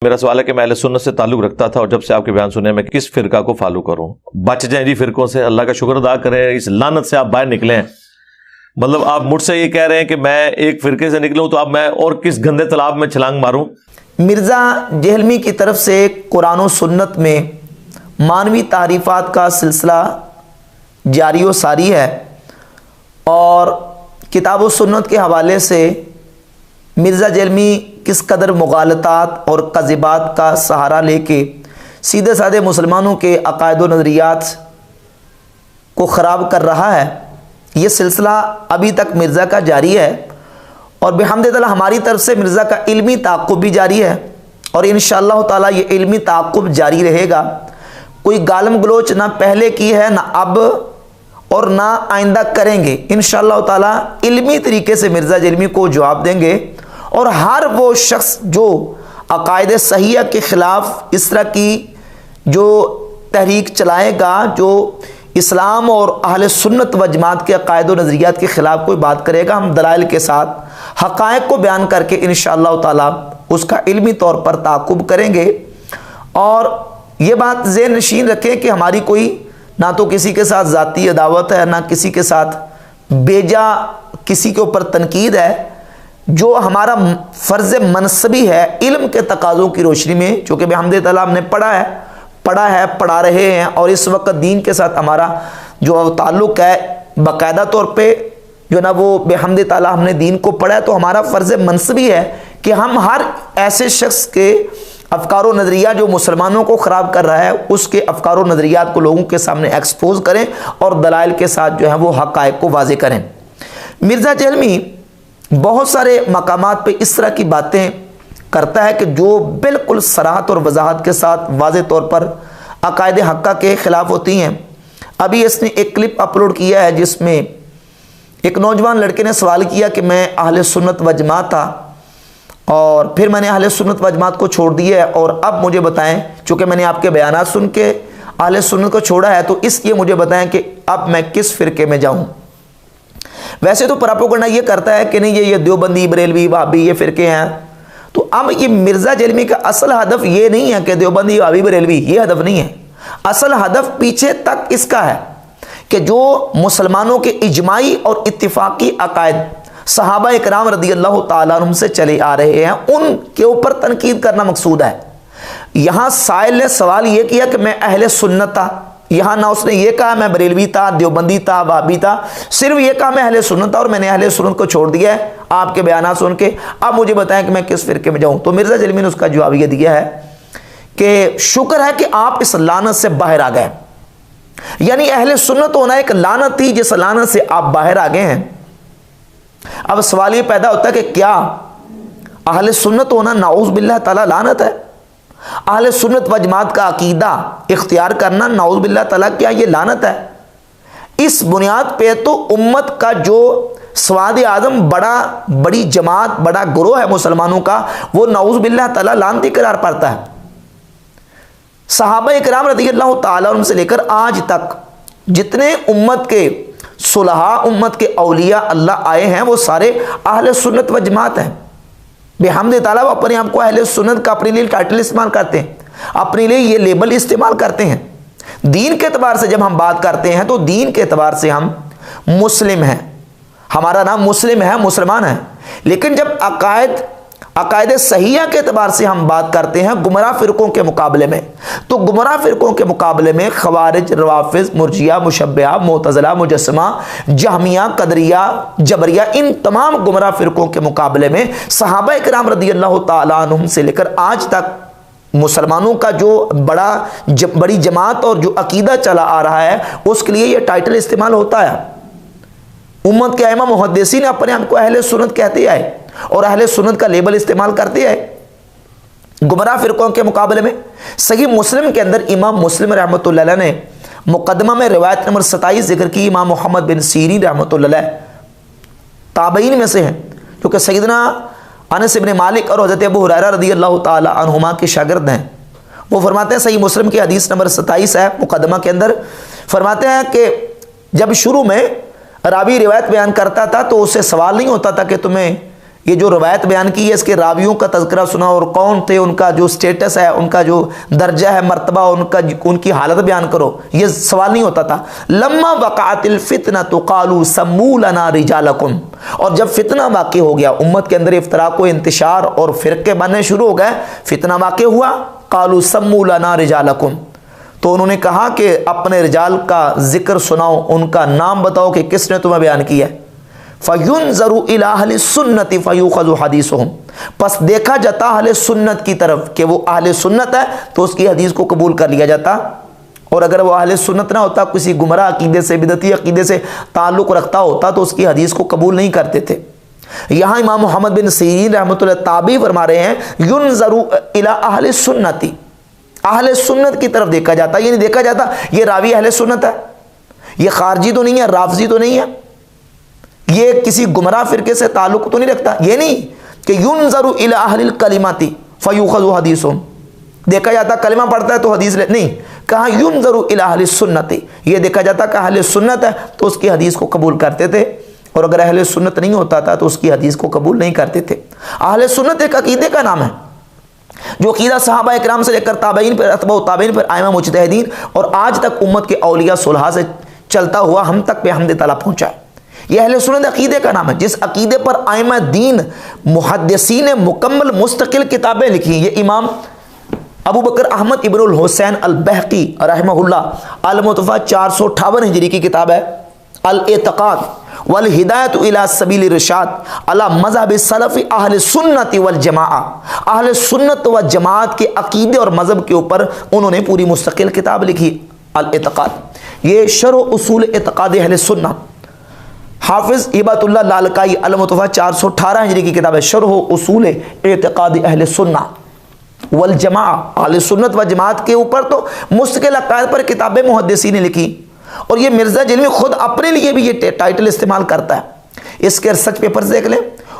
میرا سوال ہے کہ میں اہل سنت سے تعلق رکھتا تھا اور جب سے آپ کے بیان سنے میں کس فرقہ کو فالو کروں؟ بچ جائیں جی فرقوں سے، اللہ کا شکر ادا کریں، اس لعنت سے آپ باہر نکلیں۔ مطلب آپ مجھ سے یہ کہہ رہے ہیں کہ میں ایک فرقے سے نکلوں تو اب میں اور کس گندے تالاب میں چھلانگ ماروں؟ مرزا جہلمی کی طرف سے قرآن و سنت میں مانوی تعریفات کا سلسلہ جاری و ساری ہے، اور کتاب و سنت کے حوالے سے مرزا جہلمی کس قدر مغالطات اور کذبات کا سہارا لے کے سیدھے سادھے مسلمانوں کے عقائد و نظریات کو خراب کر رہا ہے، یہ سلسلہ ابھی تک مرزا کا جاری ہے، اور بحمد اللہ ہماری طرف سے مرزا کا علمی تعاقب بھی جاری ہے، اور انشاءاللہ تعالی یہ علمی تعاقب جاری رہے گا۔ کوئی گالم گلوچ نہ پہلے کی ہے، نہ اب، اور نہ آئندہ کریں گے۔ انشاءاللہ تعالی علمی طریقے سے مرزا جہلمی کو جواب دیں گے، اور ہر وہ شخص جو عقائد صحیحہ کے خلاف اس طرح کی جو تحریک چلائے گا، جو اسلام اور اہل سنت و جماعت کے عقائد و نظریات کے خلاف کوئی بات کرے گا، ہم دلائل کے ساتھ حقائق کو بیان کر کے انشاءاللہ تعالی اس کا علمی طور پر تعاقب کریں گے۔ اور یہ بات ذہن نشین رکھیں کہ ہماری کوئی نہ تو کسی کے ساتھ ذاتی عداوت ہے، نہ کسی کے ساتھ بیجا کسی کے اوپر تنقید ہے۔ جو ہمارا فرض منصبی ہے علم کے تقاضوں کی روشنی میں، چونکہ بحمد تعالیٰ ہم نے پڑھا رہے ہیں، اور اس وقت دین کے ساتھ ہمارا جو تعلق ہے باقاعدہ طور پہ جو نا وہ بحمد تعالیٰ ہم نے دین کو پڑھا ہے، تو ہمارا فرض منصبی ہے کہ ہم ہر ایسے شخص کے افکار و نظریات جو مسلمانوں کو خراب کر رہا ہے، اس کے افکار و نظریات کو لوگوں کے سامنے ایکسپوز کریں، اور دلائل کے ساتھ جو ہے وہ حقائق کو واضح کریں۔ مرزا جہلمی بہت سارے مقامات پہ اس طرح کی باتیں کرتا ہے کہ جو بالکل صراحت اور وضاحت کے ساتھ واضح طور پر عقائد حقہ کے خلاف ہوتی ہیں۔ ابھی اس نے ایک کلپ اپلوڈ کیا ہے جس میں ایک نوجوان لڑکے نے سوال کیا کہ میں اہل سنت و جماعت تھا، اور پھر میں نے اہل سنت و جماعت کو چھوڑ دیا ہے، اور اب مجھے بتائیں، چونکہ میں نے آپ کے بیانات سن کے اہل سنت کو چھوڑا ہے، تو اس لیے مجھے بتائیں کہ اب میں کس فرقے میں جاؤں۔ ویسے تو پراپوگنڈا یہ کرتا ہے کہ نہیں یہ دیوبندی، بریلوی، وہابی یہ فرقے ہیں، تو اب یہ مرزا جہلمی کا اصل ہدف یہ نہیں ہے کہ دیوبندی، وہابی، بریلوی، یہ ہدف نہیں ہے۔ اصل ہدف پیچھے تک اس کا ہے کہ جو مسلمانوں کے اجماعی اور اتفاقی عقائد صحابہ اکرام رضی اللہ تعالیٰ عنہم سے چلے آ رہے ہیں، ان کے اوپر تنقید کرنا مقصود ہے۔ یہاں سائل نے سوال یہ کیا کہ میں اہل سنت تھا، یہاں نہ اس نے یہ کہا میں بریلوی تھا، دیوبندی تھا، وہابی تھا، صرف یہ کہا میں اہل سنت تھا اور میں نے اہل سنت کو چھوڑ دیا ہے آپ کے بیانات سن کے، اب مجھے بتائیں کہ میں کس فرقے میں جاؤں۔ تو مرزا جہلمی نے اس کا جواب یہ دیا ہے کہ شکر ہے کہ آپ اس لعنت سے باہر آ گئے، یعنی اہل سنت ہونا ایک لعنت تھی جس لعنت سے آپ باہر آ گئے ہیں۔ اب سوال یہ پیدا ہوتا ہے کہ کیا اہل سنت ہونا نعوذ باللہ تعالی لعنت ہے؟ اہل سنت و جماعت کا عقیدہ اختیار کرنا نعوذ باللہ تعالی کیا یہ لعنت ہے؟ اس بنیاد پہ تو امت کا جو سواد اعظم بڑی جماعت، بڑا گروہ ہے مسلمانوں کا، وہ نعوذ باللہ تعالی لعنتی قرار پاتا ہے۔ صحابہ اکرام رضی اللہ تعالیٰ عنہ سے لے کر آج تک جتنے امت کے صلحاء، امت کے اولیاء اللہ آئے ہیں، وہ سارے اہل سنت و جماعت ہیں۔ بحمد تعالیٰ وہ اپنے آپ کو اہل سنت کا اپنے لیے ٹائٹل استعمال کرتے ہیں، اپنے لیے یہ لیبل استعمال کرتے ہیں۔ دین کے اعتبار سے جب ہم بات کرتے ہیں تو دین کے اعتبار سے ہم مسلم ہیں، ہمارا نام مسلم ہے، مسلمان ہیں، لیکن جب عقائد صحیحہ کے اعتبار سے ہم بات کرتے ہیں گمراہ فرقوں کے مقابلے میں، تو گمراہ فرقوں کے مقابلے میں خوارج، روافض، مرجیہ، مشبہہ، معتزلہ، مجسمہ، جہمیہ، قدریہ، جبریہ، ان تمام گمراہ فرقوں کے مقابلے میں صحابہ اکرام رضی اللہ تعالیٰ عنہم سے لے کر آج تک مسلمانوں کا جو بڑی جماعت اور جو عقیدہ چلا آ رہا ہے، اس کے لیے یہ ٹائٹل استعمال ہوتا ہے۔ امت کے ائمہ محدثین اپنے آپ کو اہل سنت کہتے آئے اور اہل سنت کا لیبل استعمال کرتے آئے گمراہ فرقوں کے مقابلے میں۔ صحیح مسلم کے اندر امام مسلم رحمۃ اللہ علیہ نے مقدمہ میں روایت نمبر 27 ذکر کی، امام محمد بن سیرین رحمۃ اللہ علیہ تابعین میں سے ہیں، جو کہ سیدنا انس بن مالک اور حضرت ابو ہریرہ رضی اللہ تعالی عنہما کے شاگرد ہیں۔ وہ فرماتے ہیں، صحیح مسلم کی حدیث نمبر 27 ہے مقدمہ کے اندر، فرماتے ہیں کہ جب شروع میں راوی روایت بیان کرتا تھا تو اس سے سوال نہیں ہوتا تھا کہ تمہیں یہ جو روایت بیان کی ہے اس کے راویوں کا تذکرہ سنا اور کون تھے، ان کا جو سٹیٹس ہے، ان کا جو درجہ ہے، مرتبہ، ان کی حالت بیان کرو، یہ سوال نہیں ہوتا تھا۔ لما وقعت الفتنۃ قالوا سموا لنا رجالکم، اور جب فتنہ واقع ہو گیا، امت کے اندر افتراق و انتشار اور فرقے بننے شروع ہو گئے، فتنہ واقع ہوا، قالوا سموا لنا رجالکم، تو انہوں نے کہا کہ اپنے رجال کا ذکر سناؤ، ان کا نام بتاؤ کہ کس نے تمہیں بیان کیا ہے۔ فَيُنظَرُ إِلَىٰ أَهْلِ السُّنَّةِ فَيُؤْخَذُ حَدِيثُهُمْ، پس دیکھا جاتا اہل سنت کی طرف کہ وہ اہل سنت ہے تو اس کی حدیث کو قبول کر لیا جاتا، اور اگر وہ اہل سنت نہ ہوتا، کسی گمراہ عقیدے سے، بدعتی عقیدے سے تعلق رکھتا ہوتا تو اس کی حدیث کو قبول نہیں کرتے تھے۔ یہاں امام محمد بن سیرین رحمۃ اللہ تابعی فرما رہے ہیں يُنظَرُ إِلَىٰ أَهْلِ السُّنَّةِ، اہل سنت کی طرف دیکھا جاتا، یہ نہیں دیکھا جاتا یہ راوی اہل سنت ہے، یہ خارجی تو نہیں ہے، رافضی تو نہیں ہے، یہ کسی گمراہ فرقے سے تعلق تو نہیں رکھتا، یہ نہیں کہ يُنظَرُ إِلَىٰ أَهْلِ الْكَلِمَاتِ فَيُؤْخَذُ حَدِيثُهُمْ، دیکھا جاتا کلمہ پڑھتا ہے تو حدیث نہیں، کہا يُنظَرُ إِلَىٰ أَهْلِ السُّنَّةِ، یہ دیکھا جاتا کہ اہل سنت ہے تو اس کی حدیث کو قبول کرتے تھے، اور اگر اہل سنت نہیں ہوتا تھا تو اس کی حدیث کو قبول نہیں کرتے تھے۔ اہل سنت ایک عقیدے کا نام ہے جو عقیدہ صحابہ اکرام سے لے کر تابعین پر، اتباع تابعین پر، ائمہ مجتہدین اور آج تک امت کے اولیاء صلحاء سے چلتا ہوا ہم تک بحمد تعالیٰ پہنچا ہے۔ یہ اہل سنت عقیدے کا نام ہے، جس عقیدے پر ائمہ دین محدثین نے مکمل مستقل کتابیں لکھی ہیں۔ یہ امام ابو بکر احمد ابن الحسین البہقی رحمہ اللہ المتوفہ 458 ہجری کی کتاب ہے الاعتقاد والہدایت الی سبیل الرشاد علی مذہب سلف اہل سنت والجماعہ، اہل سنت و جماعت کے عقیدے اور مذہب کے اوپر انہوں نے پوری مستقل کتاب لکھی الاعتقاد۔ یہ شرح اصول اعتقاد اہل سنت، حافظ ہبۃ اللہ لالکائی المتوفہ 418 ہجری کی کتاب ہے شرح اصول اعتقاد اہل سنت والجماعہ، اہل سنت و جماعت کے اوپر تو مستقل عقائد پر کتابیں محدثین نے لکھی، اور یہ مرزا جلوی خود اپنے لیے بھی یہ ٹائٹل استعمال کرتا ہے۔ اس کے ریسرچ پیپرز دیکھ لیں،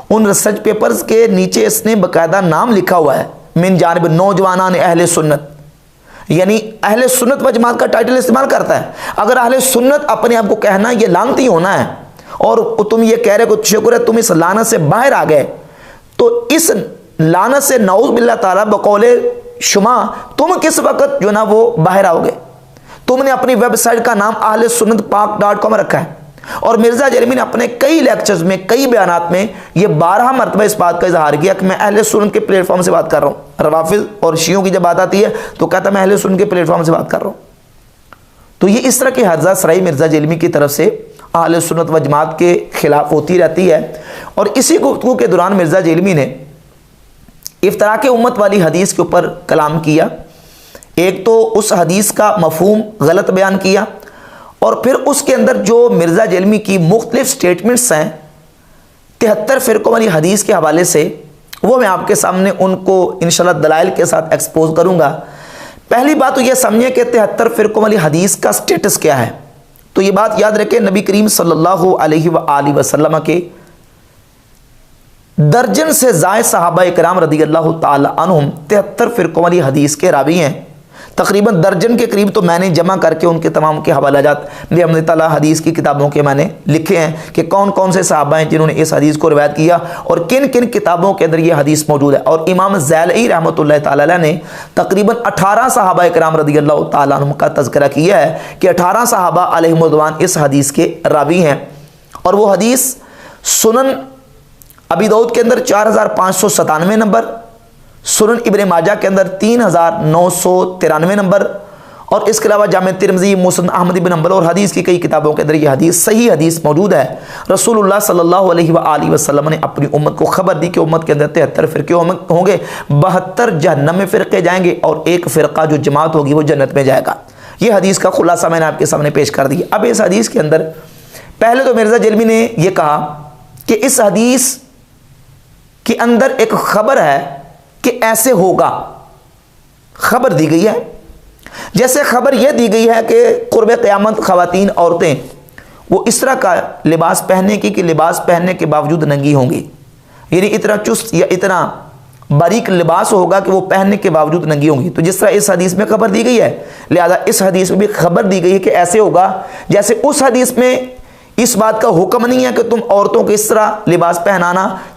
ان ریسرچ پیپرز کے نیچے اس نے باقاعدہ نام لکھا ہوا ہے من جانب نوجوانان اہل سنت، یعنی اہل سنت و جماعت کا ٹائٹل استعمال کرتا ہے۔ اگر اہل سنت اپنے آپ کو کہنا یہ لعنتی ہونا ہے، اور تم یہ کہہ رہے کہ شکر ہے تم اس لعنت سے باہر آ گئے، تو اس لعنت سے نعوذ باللہ تعالیٰ بقول شما تم کس وقت جو نا وہ باہر آؤ گے؟ تم نے اپنی ویب سائٹ کا نام اہل سنت پاک.com رکھا ہے، اور مرزا جرمی نے اپنے کئی لیکچرز میں، کئی بیانات میں یہ 12 مرتبہ اس بات کا اظہار کیا کہ میں اہل سنت کے پلیٹ فارم سے بات کر رہا ہوں۔ روافض اور شیعوں کی جب بات آتی ہے تو کہتا ہے میں اہل سنت کے پلیٹ فارم سے بات کر رہا ہوں۔ تو یہ اس طرح کی حادثہ سرائی مرزا جلمی کی طرف سے اہل سنت و جماعت کے خلاف ہوتی رہتی ہے، اور اسی گفتگو کے دوران مرزا جلمی نے افتراق امت والی حدیث کے اوپر کلام کیا۔ ایک تو اس حدیث کا مفہوم غلط بیان کیا، اور پھر اس کے اندر جو مرزا جلمی کی مختلف سٹیٹمنٹس ہیں 73 فرقوں والی حدیث کے حوالے سے، وہ میں آپ کے سامنے ان کو انشاءاللہ دلائل کے ساتھ ایکسپوز کروں گا۔ پہلی بات تو یہ سمجھیں کہ 73 فرقوں والی حدیث کا سٹیٹس کیا ہے۔ تو یہ بات یاد رکھیں، نبی کریم صلی اللہ علیہ وآلہ وسلم کے درجن سے زائد صحابہ کرام رضی اللہ تعالی عنہم 73 فرقوں والی حدیث کے راوی ہیں۔ تقریباً درجن کے قریب تو میں نے جمع کر کے ان کے تمام کے حوالہ جات بحمد تعالیٰ حدیث کی کتابوں کے میں نے لکھے ہیں کہ کون کون سے صحابہ ہیں جنہوں نے اس حدیث کو روایت کیا اور کن کن کتابوں کے اندر یہ حدیث موجود ہے۔ اور امام زیلعی رحمۃ اللہ تعالی علیہ نے تقریباً 18 صحابہ کرام رضی اللہ تعالیٰ عنہم کا تذکرہ کیا ہے کہ 18 صحابہ علیہم رضوان اس حدیث کے راوی ہیں، اور وہ حدیث سنن ابی داؤد کے اندر 4597 نمبر، سنن ابن ماجہ کے اندر 3993 نمبر، اور اس کے علاوہ جامع ترمذی، مسند احمد بن حنبل اور حدیث کی کئی کتابوں کے اندر یہ حدیث صحیح حدیث موجود ہے۔ رسول اللہ صلی اللہ علیہ وآلہ وسلم نے اپنی امت کو خبر دی کہ امت کے اندر 73 فرقے ہوں گے، 72 جہنم میں فرقے جائیں گے، اور ایک فرقہ جو جماعت ہوگی وہ جنت میں جائے گا۔ یہ حدیث کا خلاصہ میں نے آپ کے سامنے پیش کر دیا۔ اب اس حدیث کے اندر پہلے تو مرزا جلمی نے یہ کہا کہ اس حدیث کے اندر ایک خبر ہے کہ ایسے ہوگا، خبر دی گئی ہے، جیسے خبر یہ دی گئی ہے کہ قرب قیامت خواتین عورتیں وہ اس طرح کا لباس پہننے کی کہ لباس پہننے کے باوجود ننگی ہوں گی، یعنی اتنا چست یا اتنا باریک لباس ہوگا کہ وہ پہننے کے باوجود ننگی ہوں گی۔ تو جس طرح اس حدیث میں خبر دی گئی ہے، لہذا اس حدیث میں بھی خبر دی گئی ہے کہ ایسے ہوگا، جیسے اس حدیث میں اس بات کا حکم نہیں ہے کہ تم عورتوں کو اس طرح لباس پہنانا،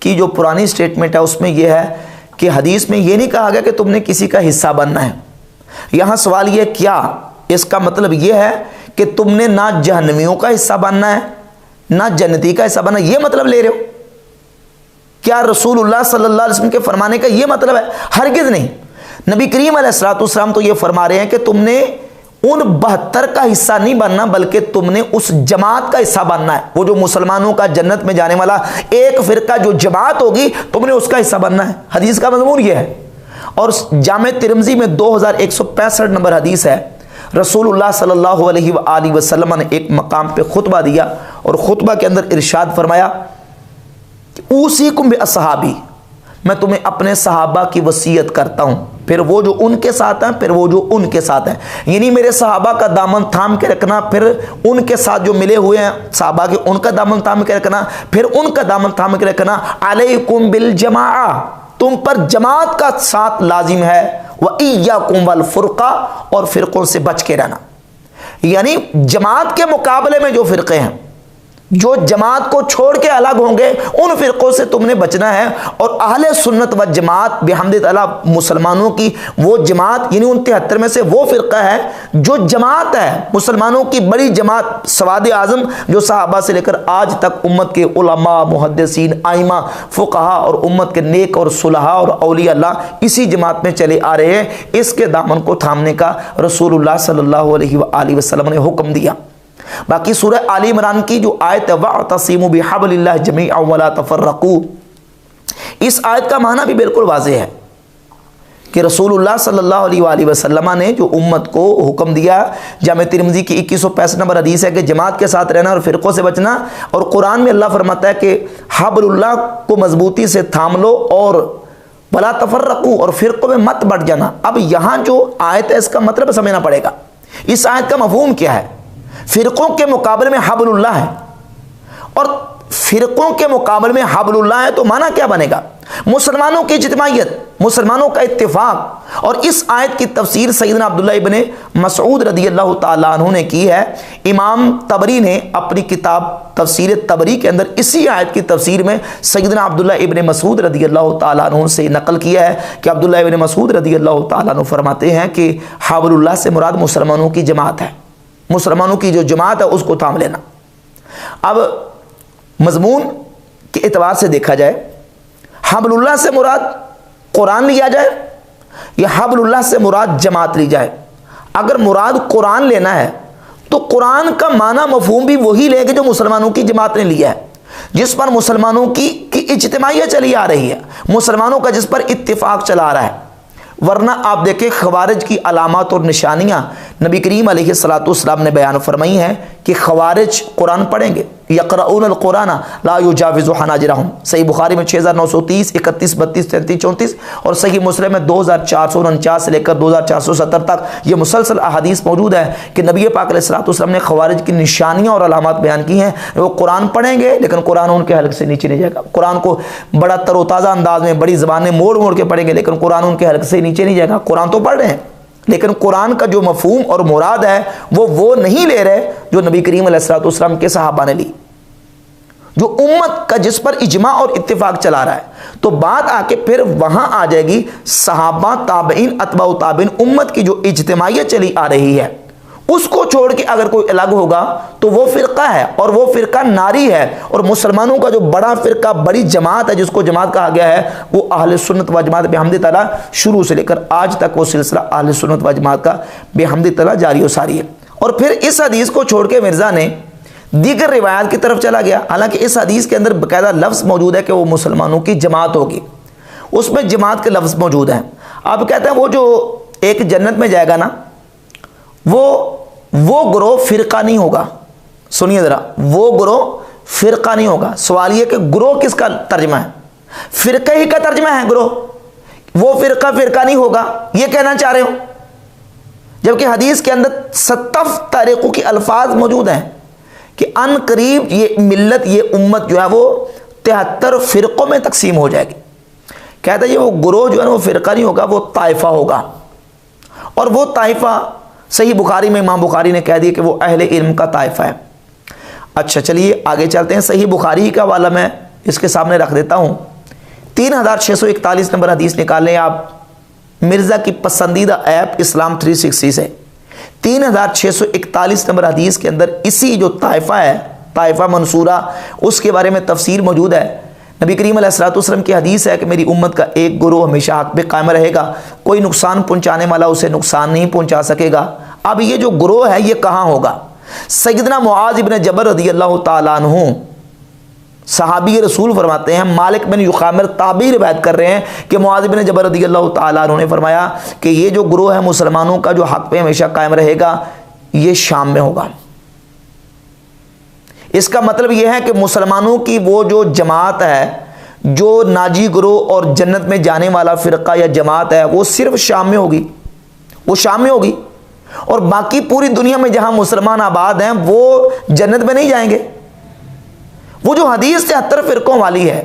کی جو پرانی سٹیٹمنٹ ہے اس میں یہ ہے کہ حدیث میں یہ نہیں کہا گیا کہ تم نے کسی کا حصہ بننا ہے. یہاں سوال یہ کیا، اس کا مطلب یہ ہے کہ تم نے نہ جہنمیوں کا حصہ بننا ہے نہ جنتی کا حصہ بننا ہے، یہ مطلب لے رہے ہو؟ کیا رسول اللہ صلی اللہ علیہ وسلم کے فرمانے کا یہ مطلب ہے؟ ہرگز نہیں. نبی کریم علیہ الصلوۃ والسلام تو یہ فرما رہے ہیں کہ تم نے ان 72 کا حصہ نہیں بننا بلکہ تم نے اس جماعت کا حصہ بننا ہے. وہ جو مسلمانوں کا جنت میں جانے والا ایک فرقہ جو جماعت ہوگی تم نے اس کا حصہ بننا ہے. حدیث کا مضمون یہ ہے. اور جامع ترمذی میں 2165 نمبر حدیث ہے. رسول اللہ صلی اللہ علیہ وآلہ وسلم نے ایک مقام پہ خطبہ دیا اور خطبہ کے اندر ارشاد فرمایا اوصیکم باصحابی، میں تمہیں اپنے صحابہ کی وصیت کرتا ہوں، پھر وہ جو ان کے ساتھ ہیں، پھر وہ جو ان کے ساتھ ہیں. یعنی میرے صحابہ کا دامن تھام کے رکھنا، پھر ان کے ساتھ جو ملے ہوئے ہیں صحابہ کے ان کا دامن تھام کے رکھنا، پھر ان کا دامن تھام کے رکھنا. علیکم بالجماعہ، تم پر جماعت کا ساتھ لازم ہے. وَإِيَّاكُمْ وَالْفُرْقَةَ، اور فرقوں سے بچ کے رہنا. یعنی جماعت کے مقابلے میں جو فرقے ہیں جو جماعت کو چھوڑ کے الگ ہوں گے ان فرقوں سے تم نے بچنا ہے. اور اہل سنت و جماعت بحمد تعالی مسلمانوں کی وہ جماعت یعنی ان 73 میں سے وہ فرقہ ہے جو جماعت ہے مسلمانوں کی بڑی جماعت سواد اعظم جو صحابہ سے لے کر آج تک امت کے علماء محدثین ائمہ فقہا اور امت کے نیک اور صلحاء اور اولیاء اللہ اسی جماعت میں چلے آ رہے ہیں. اس کے دامن کو تھامنے کا رسول اللہ صلی اللہ علیہ وآلہ وسلم نے حکم دیا. باقی سورہ آل عمران کی جو آیت ہے وَاعْتَصِمُوا بِحَبْلِ اللَّهِ جَمِيعًا وَلَا تَفَرَّقُوا، اس آیت کا معنی بھی بالکل واضح ہے کہ رسول اللہ صلی اللہ علیہ وآلہ وسلم نے جو امت کو حکم دیا. جامع ترمذی کی 2165 نمبر حدیث ہے کہ جماعت کے ساتھ رہنا اور فرقوں سے بچنا. اور قرآن میں اللہ فرماتا ہے کہ حبل اللہ کو مضبوطی سے تھام لو اور وَلَا تَفَرَّقُوا، اور فرقوں میں مت بٹ جانا. اب یہاں جو آیت ہے اس کا مطلب سمجھنا پڑے گا. اس آیت کا مفہوم کیا ہے؟ فرقوں کے مقابلے میں حبل اللہ ہے، اور فرقوں کے مقابلے میں حبل اللہ ہے تو معنی کیا بنے گا؟ مسلمانوں کی اجتماعیت، مسلمانوں کا اتفاق. اور اس آیت کی تفسیر سیدنا عبداللہ ابن مسعود رضی اللہ تعالیٰ عنہ نے کی ہے. امام طبری نے اپنی کتاب تفسیر طبری کے اندر اسی آیت کی تفسیر میں سیدنا عبداللہ ابن مسعود رضی اللہ تعالیٰ عنہ سے نقل کیا ہے کہ عبداللہ ابن مسعود رضی اللہ تعالیٰ عنہ فرماتے ہیں کہ حبل اللہ سے مراد مسلمانوں کی جماعت ہے، مسلمانوں کی جو جماعت ہے اس کو تھام لینا. اب مضمون کے اعتبار سے دیکھا جائے حبل اللہ سے مراد قرآن لیا جائے یا حبل اللہ سے مراد جماعت لی جائے. اگر مراد قرآن لینا ہے تو قرآن کا معنی مفہوم بھی وہی لے گے جو مسلمانوں کی جماعت نے لیا ہے، جس پر مسلمانوں کی اجتماعیت چلی آ رہی ہے، مسلمانوں کا جس پر اتفاق چلا آ رہا ہے. ورنہ آپ دیکھیں خوارج کی علامات اور نشانیاں نبی کریم علیہ الصلوۃ والسلام نے بیان فرمائی ہیں کہ خوارج قرآن پڑھیں گے، یقرؤون القرآن لا یجاوز حناجرہم، صحیح بخاری میں 6930 31 32 33 34 اور صحیح مسلم میں 2449 سے لے کر 2470 تک یہ مسلسل احادیث موجود ہے کہ نبی پاک علیہ الصلوۃ والسلام نے خوارج کی نشانیاں اور علامات بیان کی ہیں. وہ قرآن پڑھیں گے لیکن قرآن ان کے حلق سے نیچے نہیں جائے گا. قرآن کو بڑا تر و تازہ انداز میں بڑی زبان میں موڑ موڑ کے پڑھیں گے لیکن قرآن ان کے حلق سے نیچے نہیں جائے گا. قرآن تو پڑھ رہے ہیں لیکن قرآن کا جو مفہوم اور مراد ہے وہ نہیں لے رہے جو نبی کریم علیہ الصلوۃ والسلام کے صحابہ نے لی، جو امت کا جس پر اجماع اور اتفاق چلا رہا ہے. تو بات آ کے پھر وہاں آ جائے گی صحابہ تابعین اتباع تابعین امت کی جو اجتماعیت چلی آ رہی ہے اس کو چھوڑ کے اگر کوئی الگ ہوگا تو وہ فرقہ ہے اور وہ فرقہ ناری ہے. اور مسلمانوں کا جو بڑا فرقہ بڑی جماعت ہے جس کو جماعت کہا گیا ہے وہ اہل سنت و جماعت بحمد تعالیٰ شروع سے لے کر آج تک وہ سلسلہ اہل سنت و جماعت کا بحمد تعالیٰ جاری و ساری ہے. اور پھر اس حدیث کو چھوڑ کے مرزا نے دیگر روایات کی طرف چلا گیا. حالانکہ اس حدیث کے اندر باقاعدہ لفظ موجود ہے کہ وہ مسلمانوں کی جماعت ہوگی، اس میں جماعت کے لفظ موجود ہیں. آپ کہتے ہیں وہ جو ایک جنت میں جائے گا نا وہ گروہ فرقہ نہیں ہوگا. سنیے ذرا، وہ گروہ فرقہ نہیں ہوگا. سوال یہ کہ گروہ کس کا ترجمہ ہے؟ فرقہ ہی کا ترجمہ ہے گروہ. وہ فرقہ نہیں ہوگا یہ کہنا چاہ رہے ہو، جبکہ حدیث کے اندر 70 طریقوں کی الفاظ موجود ہیں کہ ان قریب یہ ملت یہ امت جو ہے وہ 73 فرقوں میں تقسیم ہو جائے گی. کہتا ہے یہ وہ گروہ جو ہے وہ فرقہ نہیں ہوگا، وہ طائفہ ہوگا. اور وہ طائفہ صحیح بخاری میں امام بخاری نے کہہ دیا کہ وہ اہل علم کا طائفہ ہے. اچھا چلیے آگے چلتے ہیں. صحیح بخاری کا حوالہ میں اس کے سامنے رکھ دیتا ہوں. 3641 نمبر حدیث نکالیں آپ مرزا کی پسندیدہ ایپ اسلام 360 سے. 3641 نمبر حدیث کے اندر اسی جو طائفہ ہے، طائفہ منصورہ، اس کے بارے میں تفسیر موجود ہے. نبی کریم علیہ الصلوۃ والسلام کی حدیث ہے کہ میری امت کا ایک گروہ ہمیشہ حق پہ قائم رہے گا، کوئی نقصان پہنچانے والا اسے نقصان نہیں پہنچا سکے گا. اب یہ جو گروہ ہے یہ کہاں ہوگا؟ سیدنا معاذ بن جبل رضی اللہ تعالیٰ عنہ صحابی رسول فرماتے ہیں، مالک بن یخامر تابعی روایت کر رہے ہیں کہ معاذ بن جبل رضی اللہ تعالیٰ عنہ نے فرمایا کہ یہ جو گروہ ہے مسلمانوں کا جو حق پہ ہمیشہ قائم رہے گا یہ شام میں ہوگا. اس کا مطلب یہ ہے کہ مسلمانوں کی وہ جو جماعت ہے، جو ناجی گروہ اور جنت میں جانے والا فرقہ یا جماعت ہے، وہ صرف شام میں ہوگی، وہ شام میں ہوگی. اور باقی پوری دنیا میں جہاں مسلمان آباد ہیں وہ جنت میں نہیں جائیں گے. وہ جو حدیث 73 فرقوں والی ہے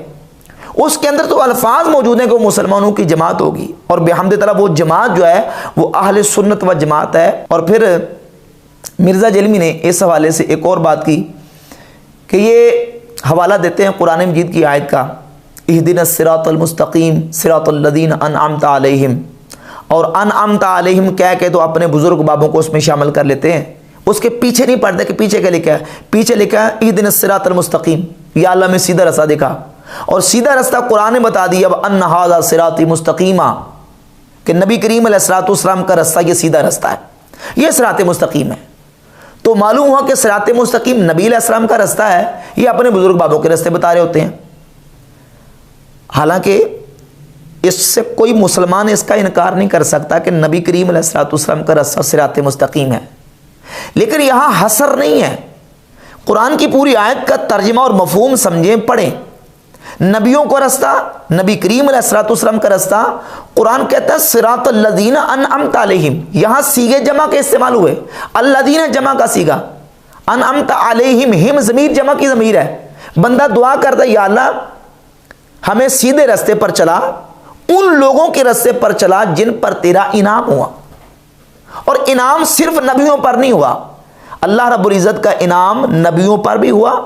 اس کے اندر تو الفاظ موجود ہیں کہ وہ مسلمانوں کی جماعت ہوگی، اور بحمد تعالیٰ وہ جماعت جو ہے وہ اہل سنت و جماعت ہے. اور پھر مرزا جہلمی نے اس حوالے سے ایک اور بات کی کہ یہ حوالہ دیتے ہیں قرآن مجید کی آیت کا، اہدنا الصراط المستقیم صراط الذین انعمت علیہم، اور انعمت علیہم کہہ کے تو اپنے بزرگ بابوں کو اس میں شامل کر لیتے ہیں. اس کے پیچھے نہیں پڑھتے کہ پیچھے کیا لکھا ہے، پیچھے لکھا ہے اہدنا الصراط المستقیم، یا اللہ میں سیدھا رستہ دکھا. اور سیدھا رستہ قرآن نے بتا دیا ان ھذا صراطی مستقیما، کہ نبی کریم علیہ الصلوۃ والسلام کا رستہ یہ سیدھا رستہ ہے، یہ صراط مستقیم ہے. تو معلوم ہوا کہ صراط مستقیم نبی علیہ السلام کا رستہ ہے، یہ اپنے بزرگ بابوں کے رستے بتا رہے ہوتے ہیں. حالانکہ اس سے کوئی مسلمان اس کا انکار نہیں کر سکتا کہ نبی کریم علیہ الصلوۃ والسلام کا رستہ صراط مستقیم ہے. لیکن یہاں حصر نہیں ہے، قرآن کی پوری آیت کا ترجمہ اور مفہوم سمجھیں، پڑھیں. نبیوں کا رستہ، نبی کریم علیہ الصلوۃ والسلام کا رستہ، قرآن کہتا ہے صراط الذین انعمت علیہم. یہاں سیغے جمع کے استعمال ہوئے، الذین جمع کا سیغا، انعمت علیہم ہم ضمیر جمع کی ضمیر ہے. بندہ دعا کرتا ہے یا اللہ ہمیں سیدھے رستے پر چلا، ان لوگوں کے رستے پر چلا جن پر تیرا انعام ہوا. اور انعام صرف نبیوں پر نہیں ہوا، اللہ رب العزت کا انعام نبیوں پر بھی ہوا.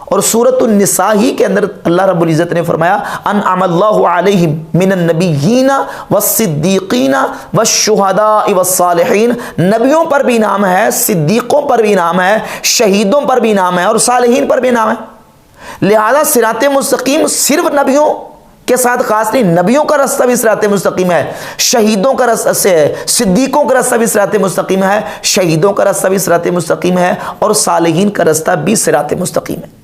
اور سورۃ النساء ہی کے اندر اللہ رب العزت نے فرمایا انعم اللہ علیہم من النبیین والصدیقین والشہداء والصالحین. نبیوں پر بھی انعام ہے، صدیقوں پر بھی انعام ہے، شہیدوں پر بھی انعام ہے، اور صالحین پر بھی انعام ہے. لہذا صراط مستقیم صرف نبیوں کے ساتھ خاص نہیں، نبیوں کا رستہ بھی صراط مستقیم ہے، شہیدوں کا رستہ سے ہے، صدیقوں کا رستہ بھی صراط مستقیم ہے، شہیدوں کا رستہ بھی صراط مستقیم ہے، اور صالحین کا رستہ بھی صراط مستقیم ہے.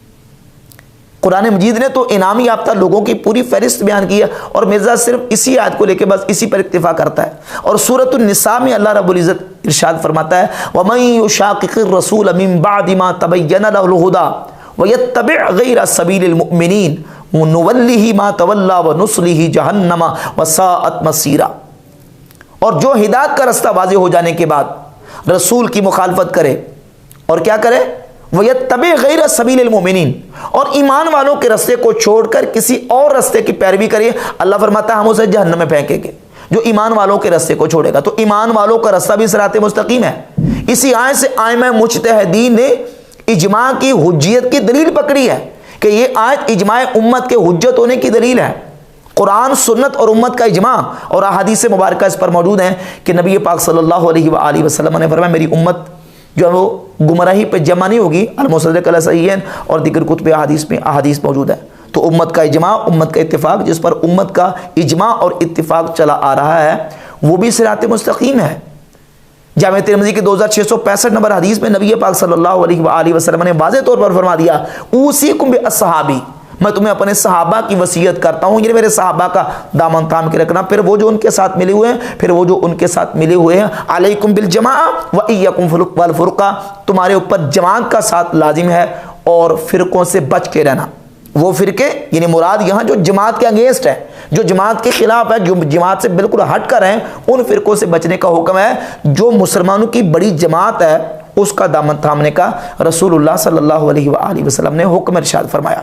قرآن مجید نے تو انعام یافتہ لوگوں کی پوری فہرست بیان کی ہے، اور مرزا صرف اسی آیت کو لے کے بس اسی پر اکتفا کرتا ہے. اور سورۃ النساء میں اللہ رب العزت ارشاد فرماتا ہے وَمَن يُشَاقِقِ الرَّسُولَ مِن بَعْدِ مَا تَبَيَّنَ لَهُ الْهُدَىٰ وَيَتَّبِعْ غَيْرَ سَبِيلِ الْمُؤْمِنِينَ نُوَلِّهِ مَا تَوَلَّىٰ وَنُصْلِهِ جَهَنَّمَ وَسَاءَتْ مَصِيرًا. اور جو ہدایت کا رستہ واضح ہو جانے کے بعد رسول کی مخالفت کرے اور کیا کرے، وَيَتَّبِعْ غَيْرَ سَبِيلِ الْمُؤْمِنِينَ، اور ایمان والوں کے رستے کو چھوڑ کر کسی اور رستے کی پیروی کریے، اللہ فرماتا ہے ہم اسے جہنم میں پھینکیں گے جو ایمان والوں کے رستے کو چھوڑے گا. تو ایمان والوں کا رستہ بھی صراط مستقیم ہے. اسی آیت سے ائمہ مجتہدین نے اجماع کی حجیت کی دلیل پکڑی ہے کہ یہ آیت اجماع امت کے حجت ہونے کی دلیل ہے. قرآن، سنت اور امت کا اجماع اور احادیث مبارکہ اس پر موجود ہیں کہ نبی پاک صلی اللہ علیہ وآلہ وسلم نے فرمایا میری امت جو ہے وہ گمراہی پہ جمع نہیں ہوگی. المصدق علی صحیحین اور دیگر کتب احادیث میں احادیث موجود ہے. تو امت کا اجماع، امت کا اتفاق، جس پر امت کا اجماع اور اتفاق چلا آ رہا ہے وہ بھی صراط مستقیم ہے. جامع ترمذی کے 2665 نمبر حدیث میں نبی پاک صلی اللہ علیہ وآلہ وسلم نے واضح طور پر فرما دیا اوصیکم باصحابی، میں تمہیں اپنے صحابہ کی وصیت کرتا ہوں، یعنی میرے صحابہ کا دامن تھام کے رکھنا. پھر وہ جو ان کے ساتھ ملے ہوئے ہیں، علیکم بالجماعہ و ایکم والفرقہ، تمہارے اوپر جماعت کا ساتھ لازم ہے اور فرقوں سے بچ کے رہنا. وہ فرقے یعنی مراد یہاں جو جماعت کے انگیسٹ ہے، جو جماعت کے خلاف ہے، جو جماعت سے بالکل ہٹ کر ہیں، ان فرقوں سے بچنے کا حکم ہے. جو مسلمانوں کی بڑی جماعت ہے اس کا دامن تھامنے کا رسول اللہ صلی اللہ علیہ وآلہ وسلم نے حکم ارشاد فرمایا.